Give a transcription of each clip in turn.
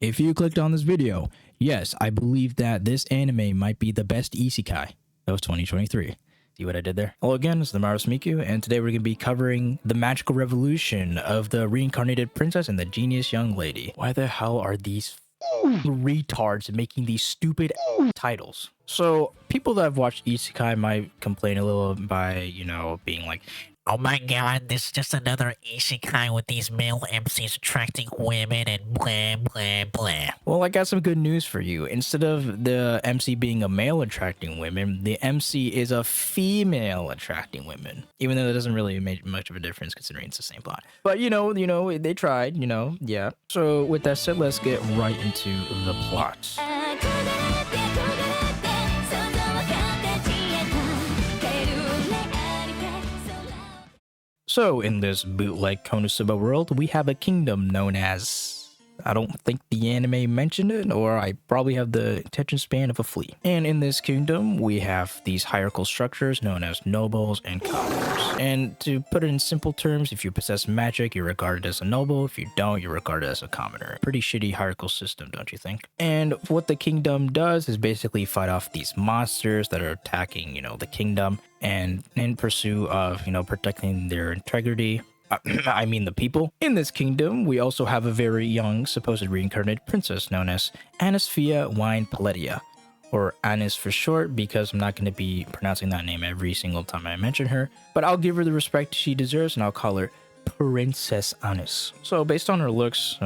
If you clicked on this video, yes, I believe that this anime might be the best isekai of 2023. See what I did there? Well, again, it's the Maros Miku, and today we're going to be covering the magical revolution of the reincarnated princess and the genius young lady. Why the hell are these retards making these stupid titles? So, people that have watched isekai might complain a little by, being like, oh my god, this is just another isekai with these male MCs attracting women and blah blah blah. well, I got some good news for you. Instead of the MC being a male attracting women, the MC is a female attracting women. Even though that doesn't really make much of a difference considering it's the same plot. But they tried, yeah. So with that said, let's get right into the plot. So, in this bootleg Konosuba world, we have a kingdom known as... I don't think the anime mentioned it, or I probably have the attention span of a flea. And in this kingdom, we have these hierarchical structures known as nobles and commoners. And to put it in simple terms, if you possess magic, you're regarded as a noble. If you don't, you're regarded as a commoner. Pretty shitty hierarchical system, don't you think? And what the kingdom does is basically fight off these monsters that are attacking, the kingdom, and in pursuit of, protecting their integrity. I mean the people. In this kingdom, we also have a very young, supposed reincarnated princess known as Anisfia Wine Paletia, or Anis for short, because I'm not going to be pronouncing that name every single time I mention her, but I'll give her the respect she deserves and I'll call her Princess Anis. So based on her looks,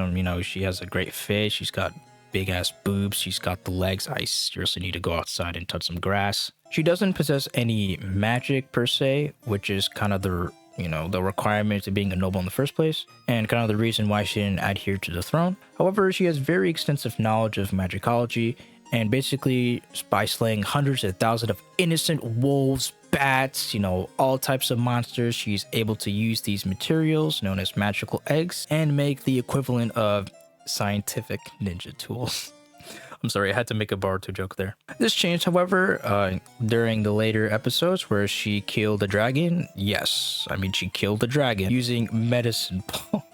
she has a great face, she's got big ass boobs, she's got the legs. I seriously need to go outside and touch some grass. She doesn't possess any magic per se, which is kind of the requirement to being a noble in the first place, and kind of the reason why she didn't adhere to the throne. However, she has very extensive knowledge of magicology, and basically by slaying hundreds of thousands of innocent wolves, bats, all types of monsters, she's able to use these materials known as magical eggs and make the equivalent of scientific ninja tools. I'm sorry, I had to make a Boruto joke there. This changed, however, during the later episodes where she killed the dragon. Yes, she killed the dragon using medicine balls.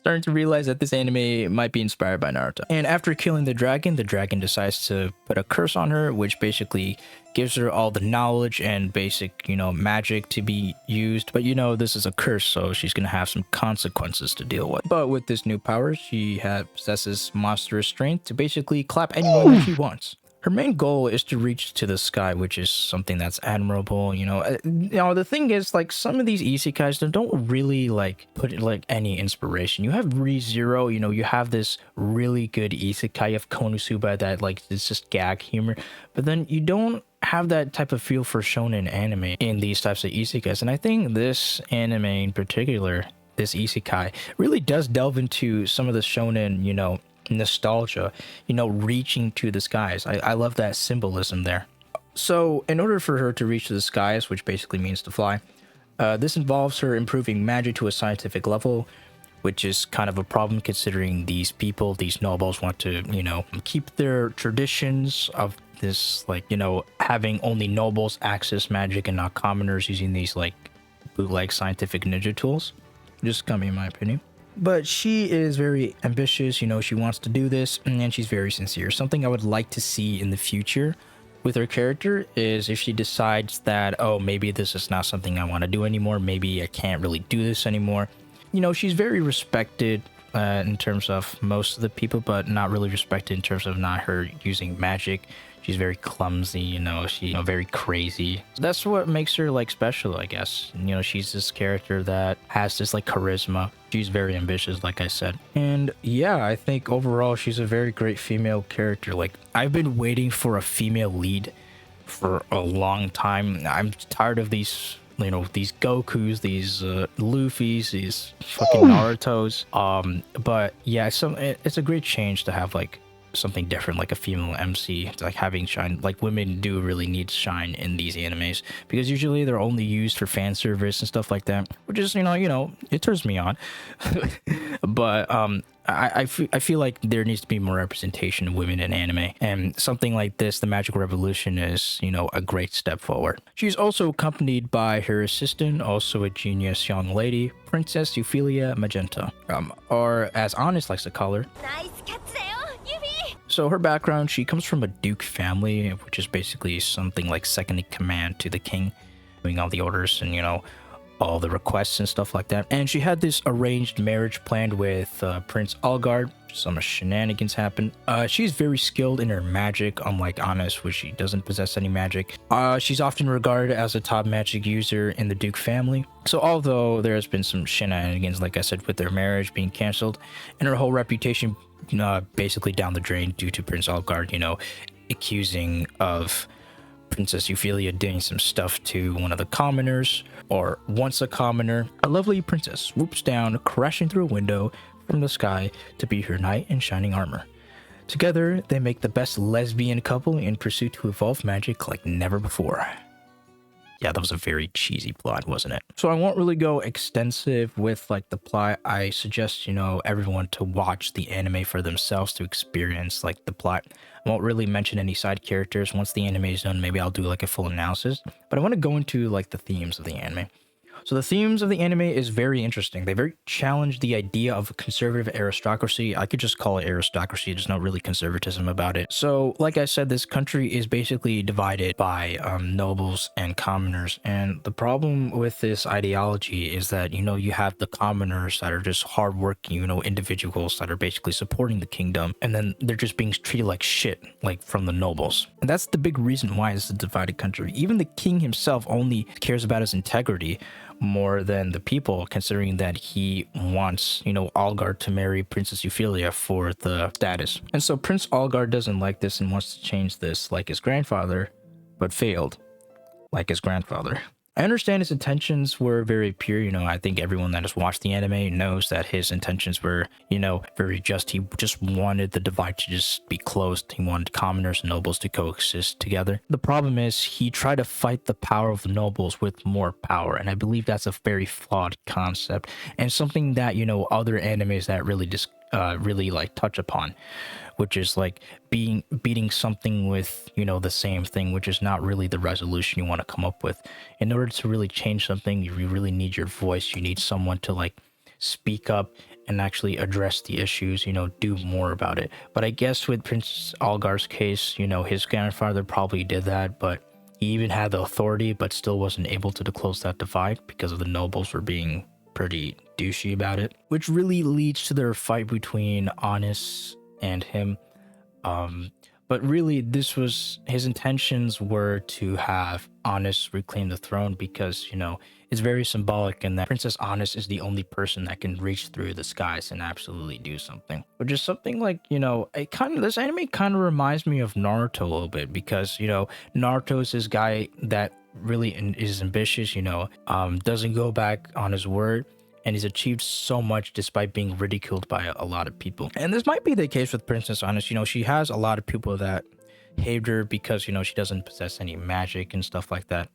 Starting to realize that this anime might be inspired by Naruto. And after killing the dragon decides to put a curse on her, which basically gives her all the knowledge and basic, magic to be used. But this is a curse, so she's gonna have some consequences to deal with. But with this new power, she possesses monstrous strength to basically clap anyone that she wants. Her main goal is to reach to the sky, which is something that's admirable. The thing is, some of these isekais don't really put any inspiration. You have ReZero, you have this really good isekai of Konosuba that it's just gag humor, but then you don't have that type of feel for shonen anime in these types of isekais. And I think this anime in particular, this isekai, really does delve into some of the shonen, nostalgia, reaching to the skies. I love that symbolism there. So in order for her to reach to the skies, which basically means to fly, this involves her improving magic to a scientific level, which is kind of a problem considering these nobles want to, keep their traditions of this, having only nobles access magic and not commoners using these bootleg scientific ninja tools. Just coming in my opinion. But she is very ambitious, she wants to do this, and she's very sincere. Something I would like to see in the future with her character is if she decides that, oh, maybe this is not something I want to do anymore, maybe I can't really do this anymore. She's very respected in terms of most of the people, but not really respected in terms of not her using magic. She's very clumsy, she's very crazy. That's what makes her special, I guess. She's this character that has this charisma. She's very ambitious, like I said. And yeah, I think overall she's a very great female character. I've been waiting for a female lead for a long time. I'm tired of these these Gokus, these Luffys, these fucking Narutos. But yeah, it's a great change to have something different, like a female MC. It's having shine. Women do really need shine in these animes because usually they're only used for fan service and stuff like that, which is it turns me on. But I feel like there needs to be more representation of women in anime, and something like this, the Magical Revolution, is a great step forward. She's also accompanied by her assistant, also a genius young lady, Princess Ophelia Magenta, or as Honest likes to call her, So her background, she comes from a duke family, which is basically something like second in command to the king, doing all the orders and, all the requests and stuff like that. And she had this arranged marriage planned with Prince Algar. Some shenanigans happened. She's very skilled in her magic, unlike Honest, which she doesn't possess any magic. She's often regarded as a top magic user in the Duke family. So although there has been some shenanigans, like I said, with their marriage being cancelled, and her whole reputation basically down the drain due to Prince Algar, accusing of Princess Ophelia doing some stuff to one of the commoners, or once a commoner, a lovely princess swoops down, crashing through a window from the sky to be her knight in shining armor. Together, they make the best lesbian couple in pursuit to evolve magic like never before. Yeah, that was a very cheesy plot, wasn't it? So I won't really go extensive with like the plot. I suggest, everyone to watch the anime for themselves to experience like the plot. I won't really mention any side characters. Once the anime is done, maybe I'll do like a full analysis. But I want to go into like the themes of the anime. So the themes of the anime is very interesting. They very challenge the idea of a conservative aristocracy. I could just call it aristocracy. There's no really conservatism about it. So like I said, this country is basically divided by nobles and commoners. And the problem with this ideology is that, you have the commoners that are just hardworking, individuals that are basically supporting the kingdom. And then they're just being treated like shit, like from the nobles. And that's the big reason why it's a divided country. Even the king himself only cares about his integrity more than the people, considering that he wants, Algar to marry Princess Ophelia for the status. And so Prince Algar doesn't like this and wants to change this like his grandfather, but failed like his grandfather. I understand his intentions were very pure. I think everyone that has watched the anime knows that his intentions were, very just. He just wanted the divide to just be closed. He wanted commoners and nobles to coexist together. The problem is he tried to fight the power of the nobles with more power. And I believe that's a very flawed concept and something that, other animes that really like touch upon, which is like beating something with, the same thing, which is not really the resolution you want to come up with. In order to really change something, you really need your voice. You need someone to like speak up and actually address the issues, do more about it. But I guess with Prince Algar's case, his grandfather probably did that, but he even had the authority, but still wasn't able to close that divide because of the nobles were being pretty douchey about it, which really leads to their fight between Honest and him. But really, his intentions were to have Honest reclaim the throne because, it's very symbolic in that Princess Honest is the only person that can reach through the skies and absolutely do something. Which is something like, this anime kind of reminds me of Naruto a little bit because, Naruto is this guy that really is ambitious, doesn't go back on his word. And he's achieved so much despite being ridiculed by a lot of people. And this might be the case with Princess Honest. She has a lot of people that hate her because, she doesn't possess any magic and stuff like that.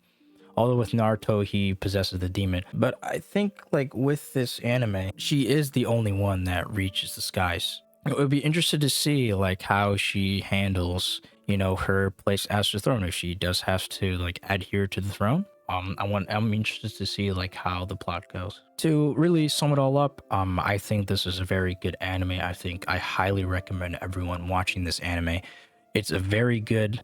Although with Naruto, he possesses the demon. But I think, like, with this anime, she is the only one that reaches the skies. It would be interesting to see, like, how she handles, her place as the throne. If she does have to, like, adhere to the throne. I'm interested to see like how the plot goes. To really sum it all up, I think this is a very good anime. I highly recommend everyone watching this anime. It's a very good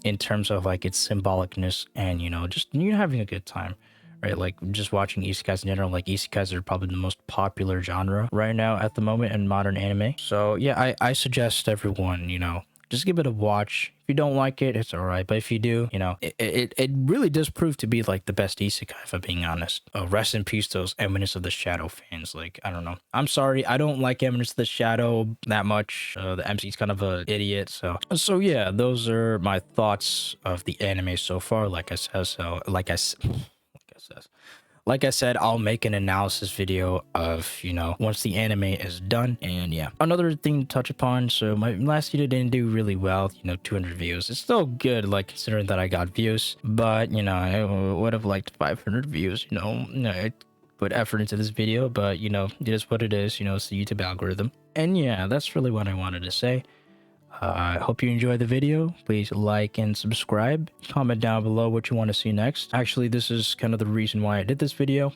in terms of like its symbolicness and just having a good time, right? Like just watching isekais in general. Like isekais are probably the most popular genre right now at the moment in modern anime. So yeah, I suggest everyone just give it a watch. If you don't like it, it's all right. But if you do, it really does prove to be like the best isekai, if I'm being honest. Rest in peace, those Eminence of the Shadow fans. Like, I don't know. I'm sorry. I don't like Eminence of the Shadow that much. The MC's kind of an idiot. So yeah, those are my thoughts of the anime so far. Like I said, I'll make an analysis video of, once the anime is done. And yeah, another thing to touch upon. So my last video didn't do really well, 200 views. It's still good, like considering that I got views, but I would have liked 500 views, I put effort into this video, but it is what it is, it's the YouTube algorithm. And yeah, that's really what I wanted to say. I hope you enjoyed the video. Please like and subscribe. Comment down below what you want to see next. Actually, this is kind of the reason why I did this video.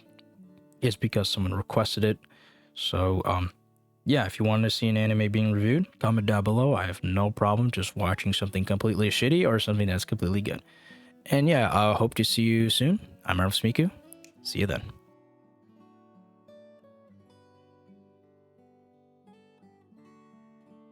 Is because someone requested it. So, yeah, if you want to see an anime being reviewed, comment down below. I have no problem just watching something completely shitty or something that's completely good. And yeah, I hope to see you soon. I'm Miku. See you then.